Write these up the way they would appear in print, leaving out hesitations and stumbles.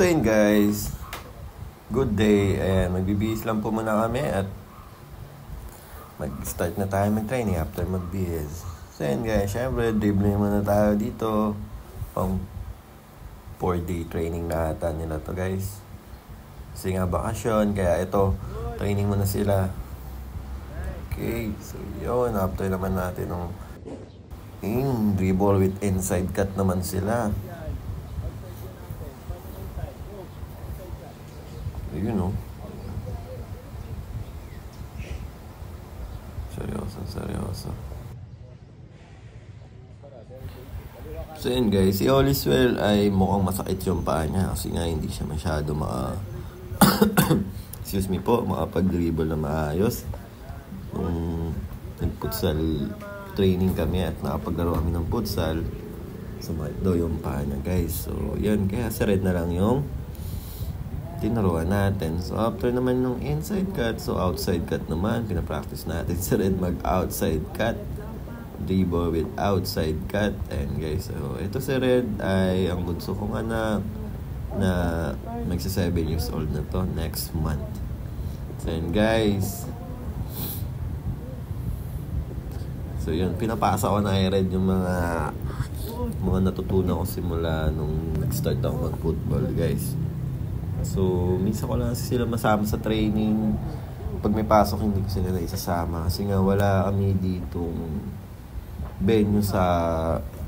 So yun guys, good day. Ayan, magbibihis lang po muna kami at mag-start na tayo mag-training after magbihis. So yun guys, syempre dribbling muna tayo dito. Pang 4-day training na ata nila to guys. Kasi nga bakasyon, kaya ito, training muna sila. Okay, so yun, after naman natin ng dribble with inside cut naman sila. Ayun, seryoso. So yun guys, si Oliswell ay mukhang masakit yung paa niya kasi nga hindi siya masyado excuse me po, makapag-dribble na maayos. Nag-futsal training kami at nakapaglaro kami ng futsal, sumakit daw yung paa niya guys. So yun, kaya si Red na lang yung tinaruan natin. So after naman ng inside cut, so outside cut naman, pinapractice natin si Red mag-outside cut, dribble with outside cut. And guys, so ito si Red ay ang bunso kong anak na magsa 7 years old na to next month. So yun guys, so yun, pinapasa ko na kay Red yung mga natutunan ko simula nung nag-start ako mag-football guys. So, minsan ko lang sila masama sa training. Pag may pasok, hindi ko sila na isasama. Kasi nga, wala kami ditong venue sa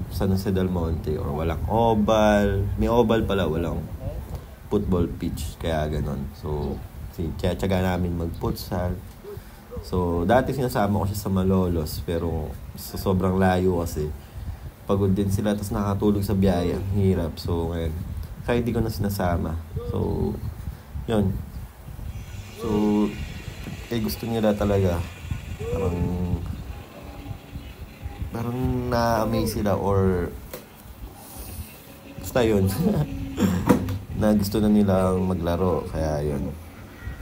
San Jose del Monte. Or walang oval. May oval pala, walang football pitch. Kaya ganon. So, tiyatsaga namin mag-futsal. So, dati sinasama ko siya sa Malolos. Pero, sa sobrang layo kasi. Pagod din sila, tapos nakatulog sa biyaya. Hirap. So, ngayon, kaya hindi ko na sinasama. So, yun. So, gusto nila talaga. Parang na-amaze sila or basta yun. Na gusto na nilang maglaro. Kaya yun.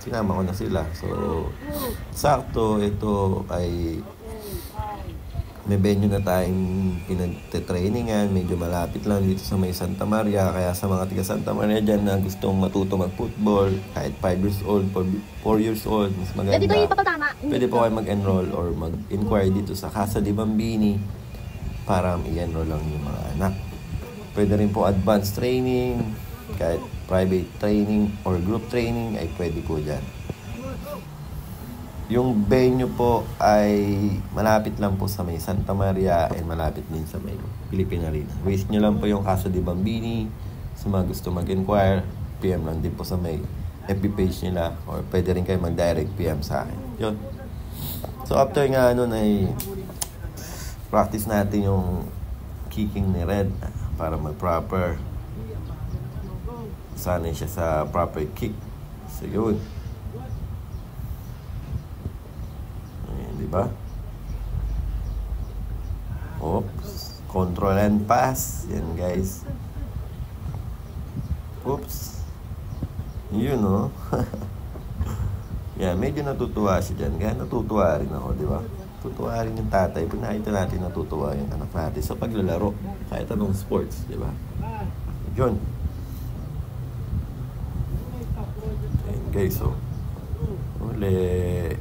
Sinama ko na sila. So, sakto, ito ay may venue na tayong pinag-trainingan, medyo malapit lang dito sa may Santa Maria. Kaya sa mga tiga Santa Maria dyan na gustong matuto mag-football, kahit 5 years old, 4 years old, mas maganda, pwede po kayo mag-enroll or mag-inquire dito sa Casa di Bambini para i-enroll lang yung mga anak. Pwede rin po advanced training, kahit private training or group training ay pwede po dyan. Yung venue po ay malapit lang po sa may Santa Maria and malapit din sa may Philippine Arena. Visit nyo lang po yung Casa di Bambini. Sa mga gusto mag-inquire, PM lang din po sa may FB page nila or pwede rin kayo mag-direct PM sa akin. Yun. So after nga nun ay practice natin yung kicking ni Red para mag-proper. Sanay siya sa proper kick. So yun. Diba? Oops. Control and pass. Yan guys. Oops. Yun yeah, medyo natutuwa siya dyan. Kaya natutuwa rin ako, diba? Tutuwa rin yung tatay. Pag nakita natin natutuwa yung anak natin sa paglalaro. Kahit anong sports, diba? Yun. Yan guys, so. Uli.